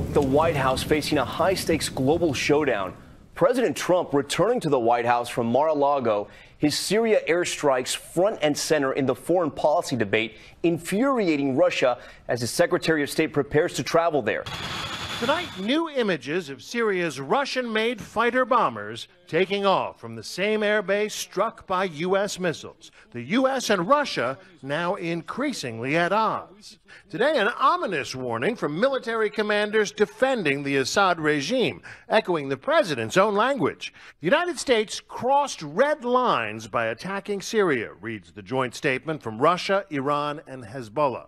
with the White House facing a high-stakes global showdown. President Trump returning to the White House from Mar-a-Lago, his Syria airstrikes front and center in the foreign policy debate, infuriating Russia as his Secretary of State prepares to travel there. Tonight, new images of Syria's Russian-made fighter bombers taking off from the same airbase struck by U.S. missiles. The U.S. and Russia now increasingly at odds. Today, an ominous warning from military commanders defending the Assad regime, echoing the president's own language. The United States crossed red lines by attacking Syria, reads the joint statement from Russia, Iran, and Hezbollah.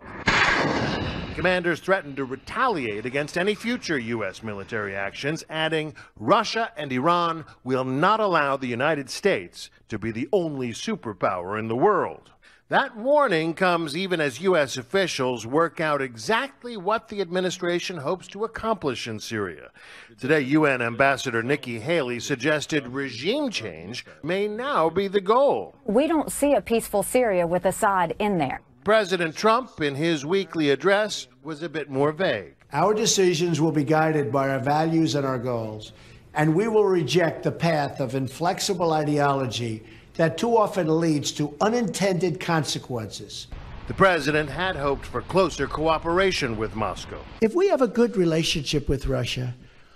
Commanders threatened to retaliate against any future U.S. military actions, adding, Russia and Iran will not allow the United States to be the only superpower in the world. That warning comes even as U.S. officials work out exactly what the administration hopes to accomplish in Syria. Today, UN Ambassador Nikki Haley suggested regime change may now be the goal. We don't see a peaceful Syria with Assad in there. President Trump, in his weekly address, was a bit more vague. Our decisions will be guided by our values and our goals, and we will reject the path of inflexible ideology that too often leads to unintended consequences. The president had hoped for closer cooperation with Moscow. If we have a good relationship with Russia,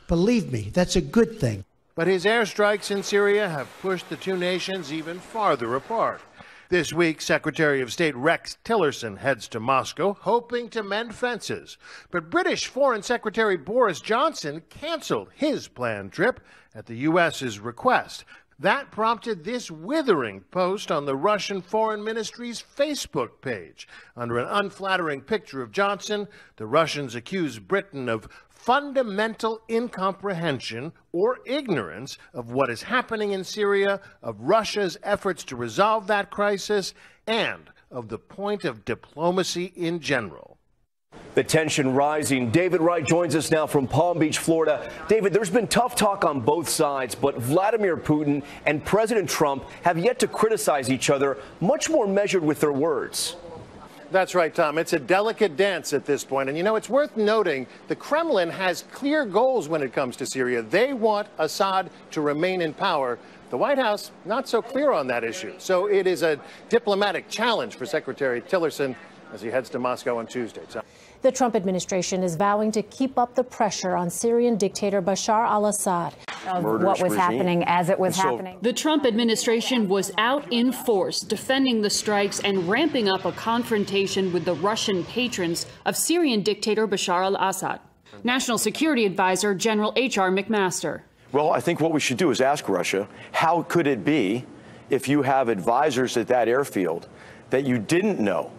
believe me, that's a good thing. But his airstrikes in Syria have pushed the two nations even farther apart. This week, Secretary of State Rex Tillerson heads to Moscow, hoping to mend fences. But British Foreign Secretary Boris Johnson canceled his planned trip at the U.S.'s request. That prompted this withering post on the Russian Foreign Ministry's Facebook page. Under an unflattering picture of Johnson, the Russians accuse Britain of fundamental incomprehension or ignorance of what is happening in Syria, of Russia's efforts to resolve that crisis, and of the point of diplomacy in general. The tension rising. David Wright joins us now from Palm Beach, Florida. David, there's been tough talk on both sides, but Vladimir Putin and President Trump have yet to criticize each other, much more measured with their words. That's right, Tom. It's a delicate dance at this point. And, you know, it's worth noting the Kremlin has clear goals when it comes to Syria. They want Assad to remain in power. The White House, not so clear on that issue. So it is a diplomatic challenge for Secretary Tillerson as he heads to Moscow on Tuesday. The Trump administration is vowing to keep up the pressure on Syrian dictator Bashar al-Assad. What was happening as it was happening. The Trump administration was out in force, defending the strikes and ramping up a confrontation with the Russian patrons of Syrian dictator Bashar al-Assad. National Security Advisor General H.R. McMaster. Well, I think what we should do is ask Russia, how could it be, if you have advisors at that airfield, that you didn't know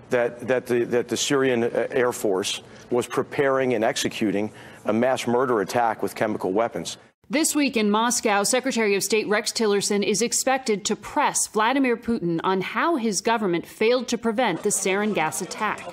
that the Syrian Air Force was preparing and executing a mass murder attack with chemical weapons? This week in Moscow, Secretary of State Rex Tillerson is expected to press Vladimir Putin on how his government failed to prevent the sarin gas attack.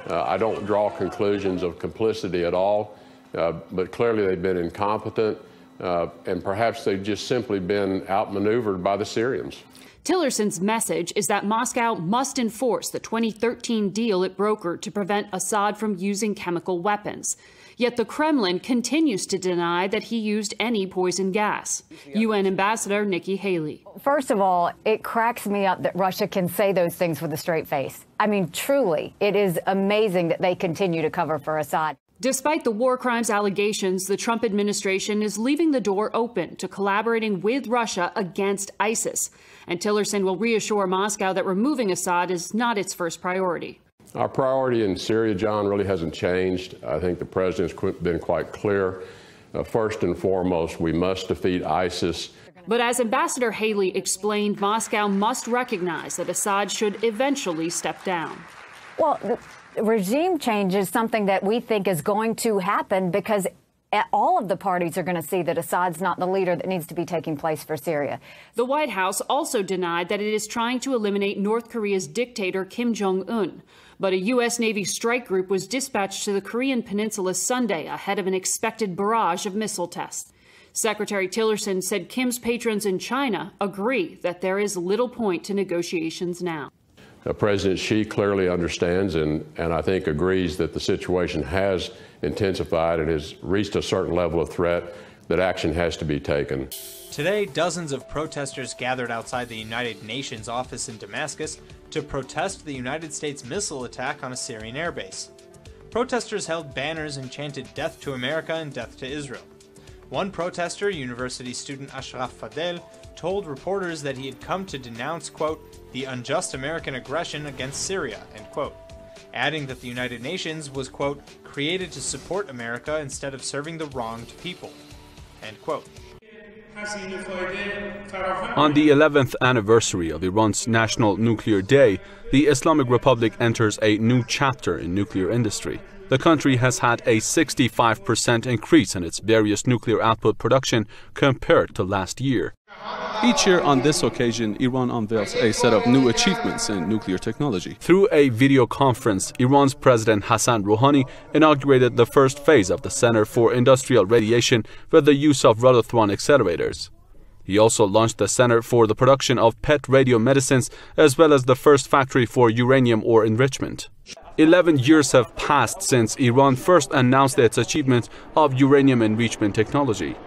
I don't draw conclusions of complicity at all, but clearly they've been incompetent, and perhaps they've just simply been outmaneuvered by the Syrians. Tillerson's message is that Moscow must enforce the 2013 deal it brokered to prevent Assad from using chemical weapons. Yet the Kremlin continues to deny that he used any poison gas. UN Ambassador Nikki Haley. First of all, it cracks me up that Russia can say those things with a straight face. I mean, truly, it is amazing that they continue to cover for Assad. Despite the war crimes allegations, the Trump administration is leaving the door open to collaborating with Russia against ISIS. And Tillerson will reassure Moscow that removing Assad is not its first priority. Our priority in Syria, John, really hasn't changed. I think the president's been quite clear. First and foremost, we must defeat ISIS. But as Ambassador Haley explained, Moscow must recognize that Assad should eventually step down. Well, the regime change is something that we think is going to happen because all of the parties are going to see that Assad's not the leader that needs to be taking place for Syria. The White House also denied that it is trying to eliminate North Korea's dictator Kim Jong-un. But a U.S. Navy strike group was dispatched to the Korean peninsula Sunday ahead of an expected barrage of missile tests. Secretary Tillerson said Kim's patrons in China agree that there is little point to negotiations now. President Xi clearly understands and I think agrees that the situation has intensified and has reached a certain level of threat that action has to be taken. Today, dozens of protesters gathered outside the United Nations office in Damascus to protest the United States missile attack on a Syrian airbase. Protesters held banners and chanted "Death to America" and "Death to Israel." One protester, university student Ashraf Fadel, told reporters that he had come to denounce, quote, "the unjust American aggression against Syria," end quote, adding that the United Nations was, quote, "created to support America instead of serving the wronged people," end quote. On the 11th anniversary of Iran's National Nuclear Day, the Islamic Republic enters a new chapter in nuclear industry. The country has had a 65% increase in its various nuclear output production compared to last year. Each year on this occasion, Iran unveils a set of new achievements in nuclear technology. Through a video conference, Iran's President Hassan Rouhani inaugurated the first phase of the Center for Industrial Radiation with the use of Rhodotron accelerators. He also launched the Center for the Production of PET radiomedicines, as well as the first factory for uranium ore enrichment. 11 years have passed since Iran first announced its achievement of uranium enrichment technology.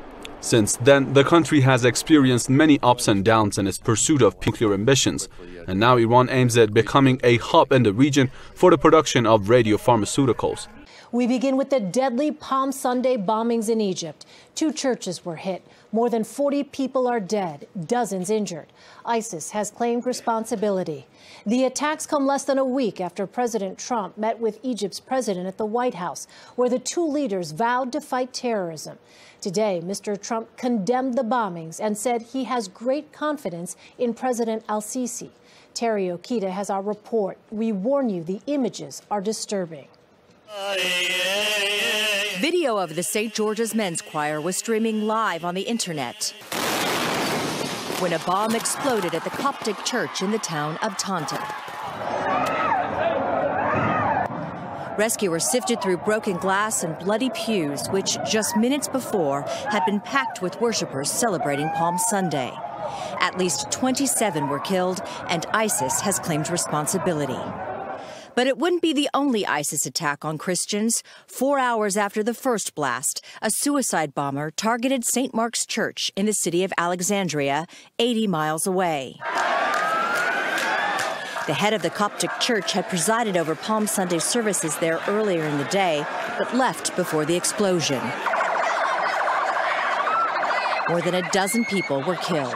Since then, the country has experienced many ups and downs in its pursuit of nuclear ambitions, and now Iran aims at becoming a hub in the region for the production of radiopharmaceuticals. We begin with the deadly Palm Sunday bombings in Egypt. 2 churches were hit. More than 40 people are dead, dozens injured. ISIS has claimed responsibility. The attacks come less than a week after President Trump met with Egypt's president at the White House, where the 2 leaders vowed to fight terrorism. Today, Mr. Trump condemned the bombings and said he has great confidence in President al-Sisi. Terry Okita has our report. We warn you, the images are disturbing. Video of the St. George's Men's Choir was streaming live on the internet when a bomb exploded at the Coptic church in the town of Tanta. Rescuers sifted through broken glass and bloody pews, which just minutes before had been packed with worshipers celebrating Palm Sunday. At least 27 were killed, and ISIS has claimed responsibility. But it wouldn't be the only ISIS attack on Christians. 4 hours after the first blast, a suicide bomber targeted St. Mark's Church in the city of Alexandria, 80 miles away. The head of the Coptic church had presided over Palm Sunday services there earlier in the day, but left before the explosion. More than a dozen people were killed.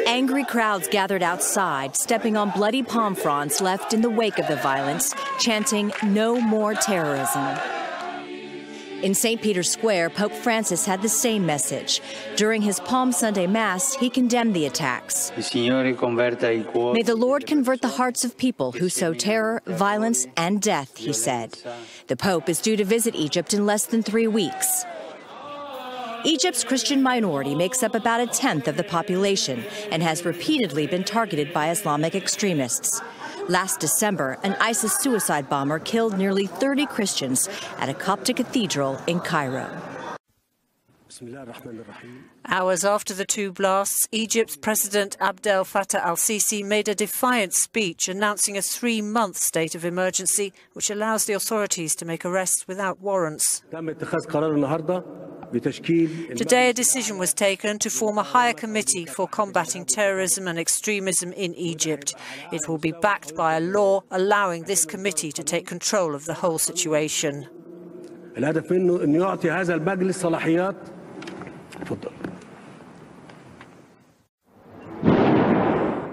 Angry crowds gathered outside, stepping on bloody palm fronds left in the wake of the violence, chanting, "No more terrorism." In St. Peter's Square, Pope Francis had the same message. During his Palm Sunday Mass, he condemned the attacks. May the Lord convert the hearts of people who sow terror, violence, and death, he said. The Pope is due to visit Egypt in less than 3 weeks. Egypt's Christian minority makes up about 1/10 of the population and has repeatedly been targeted by Islamic extremists. Last December, an ISIS suicide bomber killed nearly 30 Christians at a Coptic cathedral in Cairo. Hours after the 2 blasts, Egypt's President Abdel Fattah al-Sisi made a defiant speech announcing a 3-month state of emergency, which allows the authorities to make arrests without warrants. Today, a decision was taken to form a higher committee for combating terrorism and extremism in Egypt. It will be backed by a law allowing this committee to take control of the whole situation.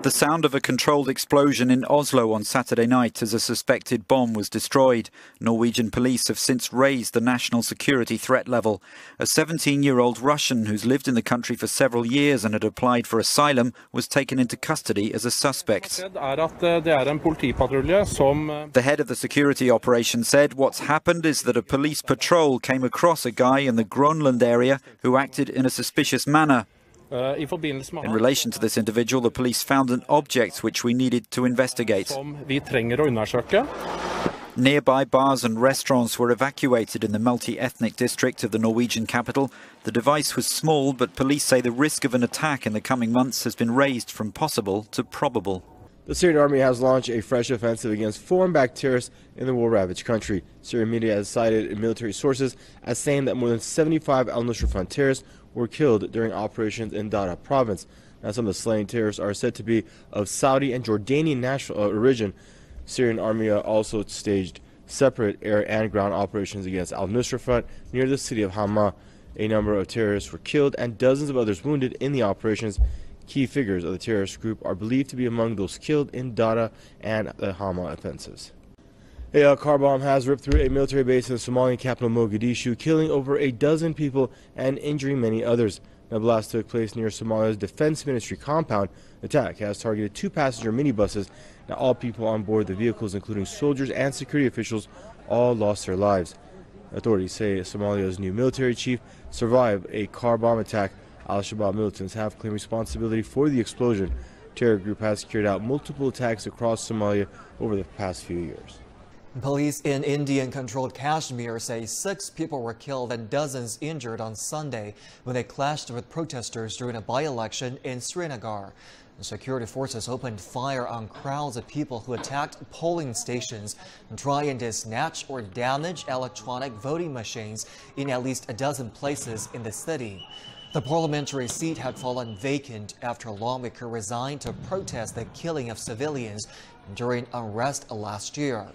The sound of a controlled explosion in Oslo on Saturday night as a suspected bomb was destroyed. Norwegian police have since raised the national security threat level. A 17-year-old Russian who's lived in the country for several years and had applied for asylum was taken into custody as a suspect. The head of the security operation said what's happened is that a police patrol came across a guy in the Grønland area who acted in a suspicious manner. In relation to this individual, the police found an object which we needed to investigate. Nearby bars and restaurants were evacuated in the multi-ethnic district of the Norwegian capital. The device was small, but police say the risk of an attack in the coming months has been raised from possible to probable. The Syrian army has launched a fresh offensive against foreign-backed terrorists in the war-ravaged country. Syrian media has cited military sources as saying that more than 75 al-Nusra Front terrorists were killed during operations in Dara province. Now, some of the slain terrorists are said to be of Saudi and Jordanian national origin. Syrian army also staged separate air and ground operations against al-Nusra Front near the city of Hama. A number of terrorists were killed and dozens of others wounded in the operations. Key figures of the terrorist group are believed to be among those killed in Dara and the Hama offensives. A car bomb has ripped through a military base in the Somalian capital Mogadishu, killing over a dozen people and injuring many others. The blast took place near Somalia's defense ministry compound. The attack has targeted 2 passenger minibuses. Now, all people on board the vehicles, including soldiers and security officials, all lost their lives. Authorities say Somalia's new military chief survived a car bomb attack. Al-Shabaab militants have claimed responsibility for the explosion. The terror group has carried out multiple attacks across Somalia over the past few years. Police in Indian-controlled Kashmir say 6 people were killed and dozens injured on Sunday when they clashed with protesters during a by-election in Srinagar. Security forces opened fire on crowds of people who attacked polling stations, trying to snatch or damage electronic voting machines in at least a dozen places in the city. The parliamentary seat had fallen vacant after a lawmaker resigned to protest the killing of civilians during unrest last year.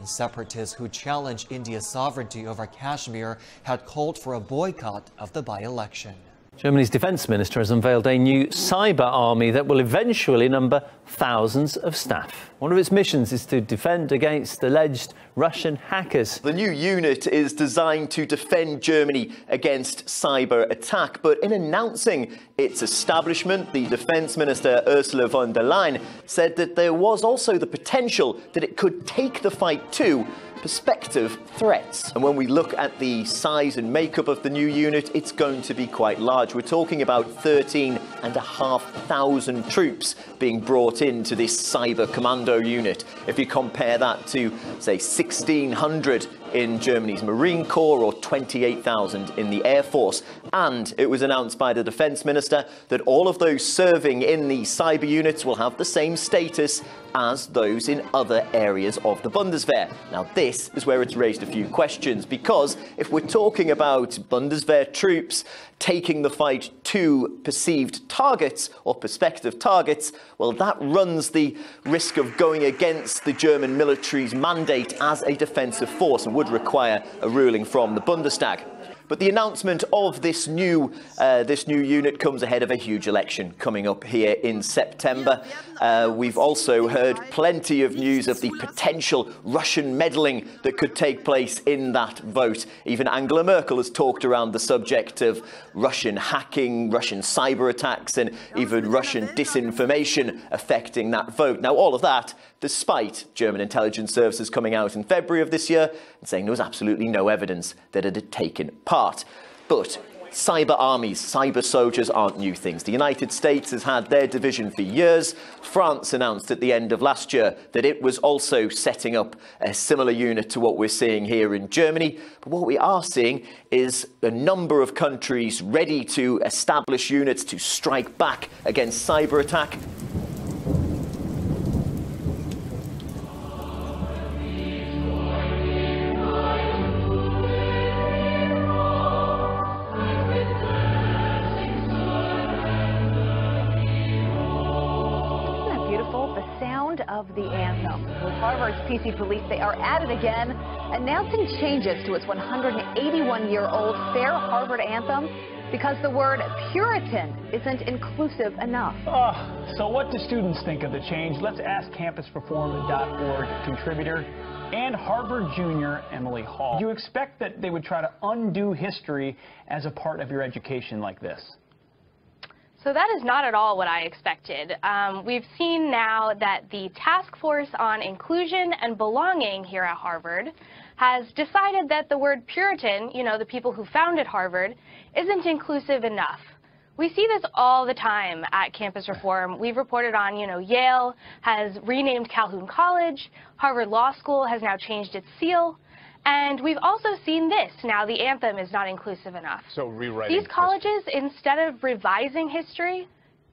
Separatists who challenged India's sovereignty over Kashmir had called for a boycott of the by-election. Germany's defence minister has unveiled a new cyber army that will eventually number thousands of staff. One of its missions is to defend against alleged Russian hackers. The new unit is designed to defend Germany against cyber attack, but in announcing its establishment, the defence minister Ursula von der Leyen said that there was also the potential that it could take the fight to prospective threats. And when we look at the size and makeup of the new unit, it's going to be quite large. We're talking about 13,500 troops being brought into this cyber commando unit. If you compare that to, say, 1,600 in Germany's Marine Corps or 28,000 in the Air Force. And it was announced by the defence minister that all of those serving in the cyber units will have the same status as those in other areas of the Bundeswehr. Now, this is where it's raised a few questions, because if we're talking about Bundeswehr troops taking the fight to perceived targets or prospective targets, well, that runs the risk of going against the German military's mandate as a defensive force and would require a ruling from the Bundestag. But the announcement of this new unit comes ahead of a huge election coming up here in September. We've also heard plenty of news of the potential Russian meddling that could take place in that vote. Even Angela Merkel has talked around the subject of Russian hacking, Russian cyber attacks, and even Russian disinformation affecting that vote. Now, all of that despite German intelligence services coming out in February of this year and saying there was absolutely no evidence that it had taken part. But cyber armies, cyber soldiers aren't new things. The United States has had their division for years. France announced at the end of last year that it was also setting up a similar unit to what we're seeing here in Germany. But what we are seeing is a number of countries ready to establish units to strike back against cyber attack. Of the anthem. With Harvard's PC Police, they are at it again, announcing changes to its 181-year-old fair Harvard anthem because the word Puritan isn't inclusive enough. So what do students think of the change? Let's ask campusreform.org contributor and Harvard junior Emily Hall. Do you expect that they would try to undo history as a part of your education like this? So that is not at all what I expected. We've seen now that the Task Force on Inclusion and Belonging here at Harvard has decided that the word Puritan, you know, the people who founded Harvard, isn't inclusive enough. We see this all the time at Campus Reform. We've reported on, Yale has renamed Calhoun College, Harvard Law School has now changed its seal. And we've also seen this. Now, the anthem is not inclusive enough. So rewriting these colleges, instead of revising history,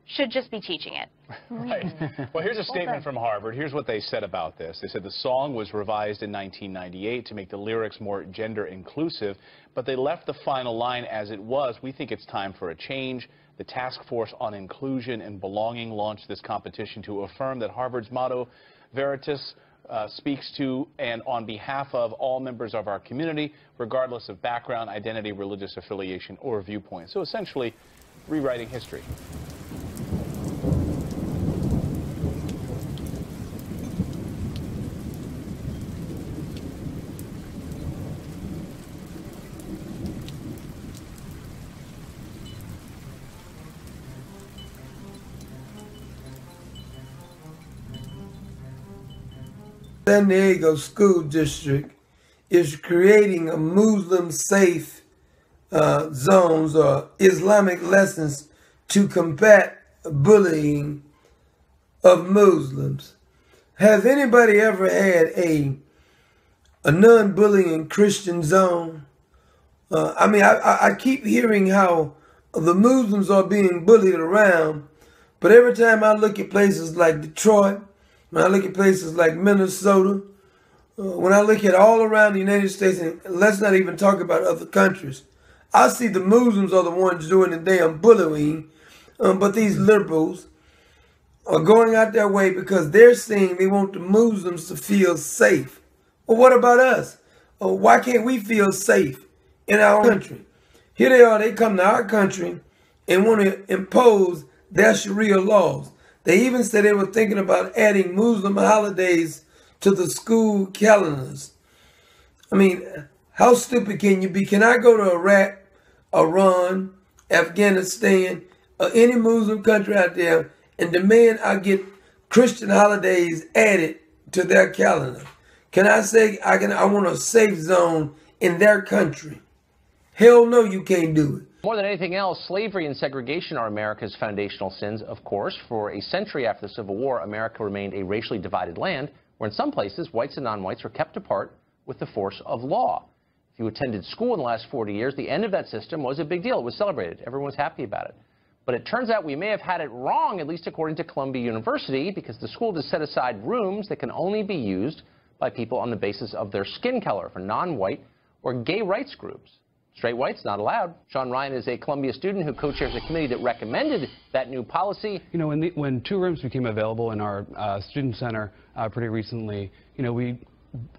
should just be teaching it. Right. Well, here's a statement from Harvard. Here's what they said about this. They said the song was revised in 1998 to make the lyrics more gender inclusive, but they left the final line as it was. We think it's time for a change. The Task Force on Inclusion and Belonging launched this competition to affirm that Harvard's motto, Veritas, speaks to and on behalf of all members of our community, regardless of background, identity, religious affiliation, or viewpoint. So essentially, rewriting history. San Diego School District is creating a Muslim-safe zones or Islamic lessons to combat bullying of Muslims. Has anybody ever had a non-bullying Christian zone? I mean, I keep hearing how the Muslims are being bullied around, but every time I look at places like Detroit, when I look at places like Minnesota, when I look at all around the United States, and let's not even talk about other countries, I see the Muslims are the ones doing the damn bullying, but these liberals are going out their way because they're saying they want the Muslims to feel safe. Well, what about us? Why can't we feel safe in our country? Here they are, they come to our country and want to impose their Sharia laws. They even said they were thinking about adding Muslim holidays to the school calendars. I mean, how stupid can you be? Can I go to Iraq, Iran, Afghanistan, or any Muslim country out there and demand I get Christian holidays added to their calendar? Can I say I want a safe zone in their country? Hell no, you can't do it. More than anything else, slavery and segregation are America's foundational sins, of course. For a century after the Civil War, America remained a racially divided land, where in some places, whites and non-whites were kept apart with the force of law. If you attended school in the last 40 years, the end of that system was a big deal. It was celebrated. Everyone was happy about it. But it turns out we may have had it wrong, at least according to Columbia University, because the school has set aside rooms that can only be used by people on the basis of their skin color, for non-white or gay rights groups. Straight whites, not allowed. Sean Ryan is a Columbia student who co-chairs a committee that recommended that new policy. You know, when 2 rooms became available in our student center pretty recently, you know, we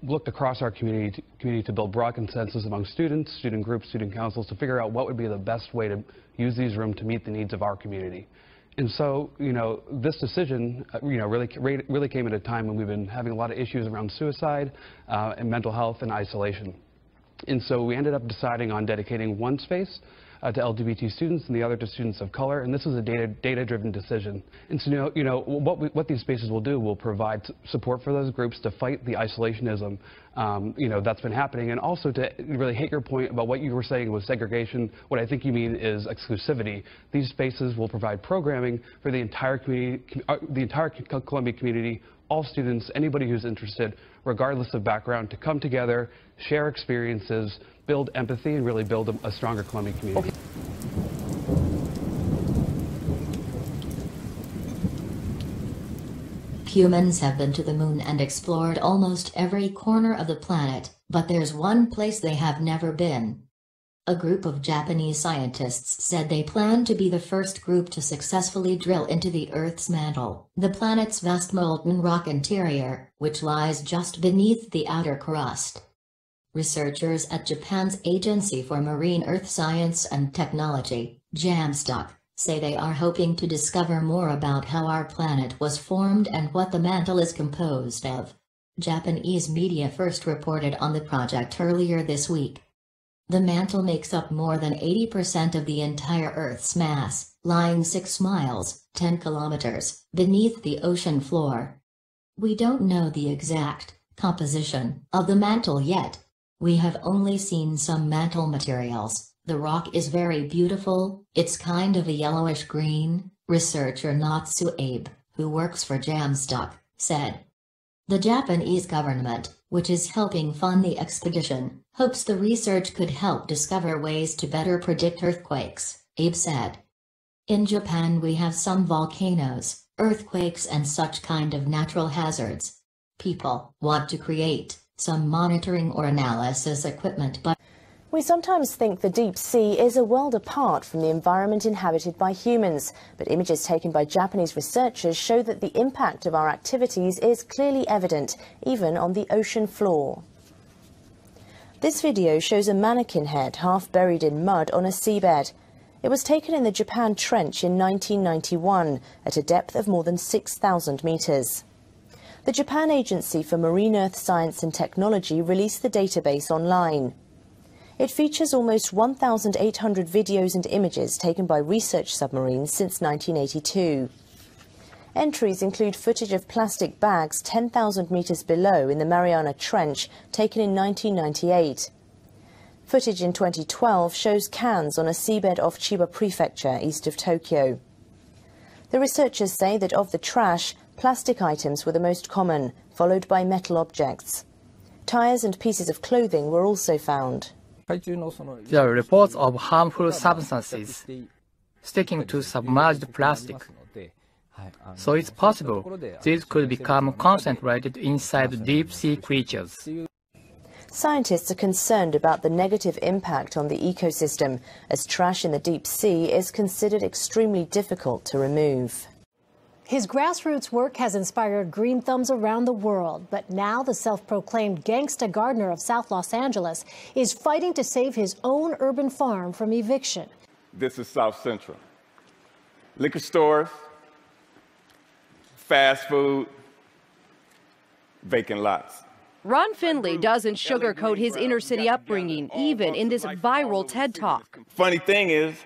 looked across our community to build broad consensus among students, student groups, student councils to figure out what would be the best way to use these rooms to meet the needs of our community. And so, you know, this decision, you know, really came at a time when we've been having a lot of issues around suicide and mental health and isolation. And so we ended up deciding on dedicating one space to LGBT students and the other to students of color, and this was a data-driven decision. And so, you know what these spaces will do will provide support for those groups to fight the isolationism, you know, that's been happening, and also to really hit your point about what you were saying was segregation. What I think you mean is exclusivity. These spaces will provide programming for the entire community, the entire Columbia community, all students, anybody who's interested, regardless of background, to come together, share experiences, build empathy, and really build a stronger Columbia community. Okay. Humans have been to the moon and explored almost every corner of the planet, but there's one place they have never been. A group of Japanese scientists said they plan to be the first group to successfully drill into the Earth's mantle, the planet's vast molten rock interior, which lies just beneath the outer crust. Researchers at Japan's Agency for Marine Earth Science and Technology, JAMSTOC, say they are hoping to discover more about how our planet was formed and what the mantle is composed of. Japanese media first reported on the project earlier this week. The mantle makes up more than 80% of the entire Earth's mass, lying 6 miles, 10 kilometers, beneath the ocean floor. We don't know the exact composition of the mantle yet. We have only seen some mantle materials. The rock is very beautiful, it's kind of a yellowish green, researcher Natsu Abe, who works for JAMSTOC, said. The Japanese government, which is helping fund the expedition, hopes the research could help discover ways to better predict earthquakes, Abe said. In Japan we have some volcanoes, earthquakes and such kind of natural hazards. People want to create some monitoring or analysis equipment, but we sometimes think the deep sea is a world apart from the environment inhabited by humans, but images taken by Japanese researchers show that the impact of our activities is clearly evident, even on the ocean floor. This video shows a mannequin head half buried in mud on a seabed. It was taken in the Japan Trench in 1991 at a depth of more than 6,000 meters. The Japan Agency for Marine Earth Science and Technology released the database online. It features almost 1,800 videos and images taken by research submarines since 1982. Entries include footage of plastic bags 10,000 meters below in the Mariana Trench taken in 1998. Footage in 2012 shows cans on a seabed off Chiba Prefecture, east of Tokyo. The researchers say that of the trash, plastic items were the most common, followed by metal objects. Tires and pieces of clothing were also found. There are reports of harmful substances sticking to submerged plastic. So it's possible these could become concentrated inside deep-sea creatures. Scientists are concerned about the negative impact on the ecosystem, as trash in the deep sea is considered extremely difficult to remove. His grassroots work has inspired green thumbs around the world, but now the self-proclaimed gangsta gardener of South Los Angeles is fighting to save his own urban farm from eviction. This is South Central. Liquor stores, fast food, vacant lots. Ron Finley doesn't sugarcoat his inner-city upbringing, even in this viral TED Talk. Funny thing is,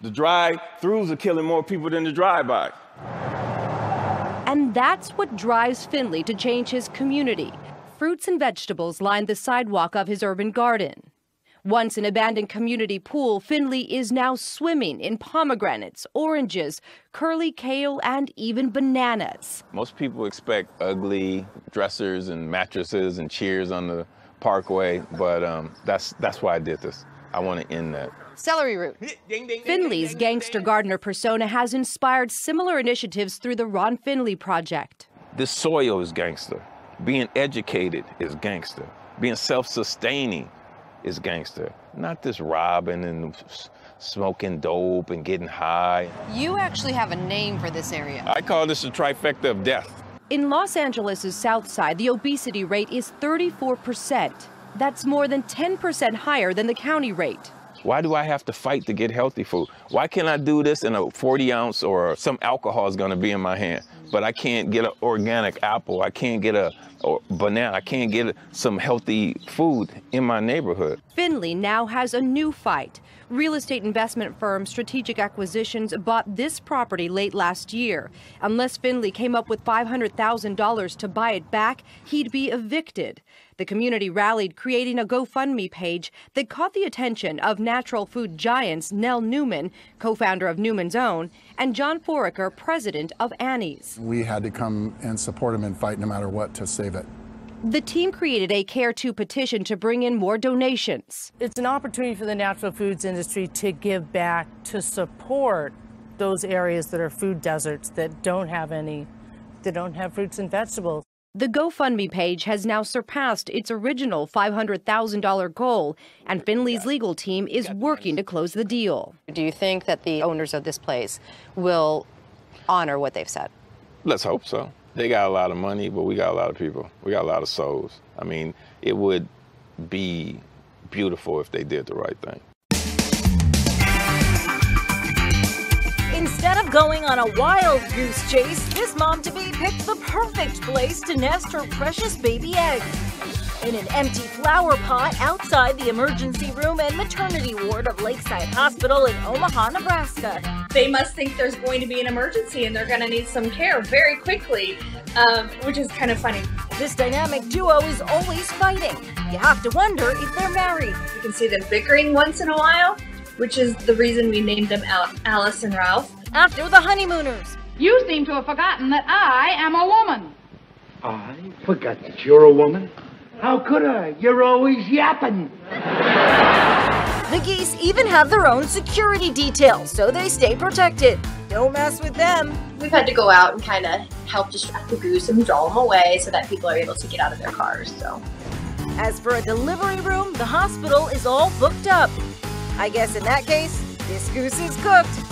the drive-thrus are killing more people than the drive-by. And that's what drives Finley to change his community. Fruits and vegetables line the sidewalk of his urban garden. Once an abandoned community pool, Finley is now swimming in pomegranates, oranges, curly kale, and even bananas. Most people expect ugly dressers and mattresses and cheers on the parkway, but that's why I did this. I want to end that. Celery root. Finley's gangster gardener persona has inspired similar initiatives through the Ron Finley Project. This soil is gangster. Being educated is gangster. Being self-sustaining is gangster. Not this robbing and smoking dope and getting high. You actually have a name for this area. I call this a trifecta of death. In Los Angeles' South Side, the obesity rate is 34%. That's more than 10% higher than the county rate. Why do I have to fight to get healthy food? Why can't I do this in a 40 ounce or some alcohol is going to be in my hand? But I can't get an organic apple. I can't get a banana. I can't get some healthy food in my neighborhood. Finley now has a new fight. Real estate investment firm Strategic Acquisitions bought this property late last year. Unless Finley came up with $500,000 to buy it back, he'd be evicted. The community rallied, creating a GoFundMe page that caught the attention of natural food giants Nell Newman, co-founder of Newman's Own, and John Foraker, president of Annie's. We had to come and support him and fight no matter what to save it. The team created a Care To petition to bring in more donations. It's an opportunity for the natural foods industry to give back, to support those areas that are food deserts that don't have fruits and vegetables. The GoFundMe page has now surpassed its original $500,000 goal, and Finley's legal team is working to close the deal. Do you think that the owners of this place will honor what they've said? Let's hope so. They got a lot of money, but we got a lot of people. We got a lot of souls. I mean, it would be beautiful if they did the right thing. Instead of going on a wild goose chase, this mom-to-be picked the perfect place to nest her precious baby eggs. In an empty flower pot outside the emergency room and maternity ward of Lakeside Hospital in Omaha, Nebraska. They must think there's going to be an emergency and they're going to need some care very quickly, which is kind of funny. This dynamic duo is always fighting. You have to wonder if they're married. You can see them bickering once in a while, which is the reason we named them Alice and Ralph. After the honeymooners. You seem to have forgotten that I am a woman. I forgot that you're a woman? How could I? You're always yapping. The geese even have their own security detail, so they stay protected. Don't mess with them. We've had to go out and kind of help distract the goose and draw them away so that people are able to get out of their cars. So, as for a delivery room, the hospital is all booked up. I guess in that case, this goose is cooked.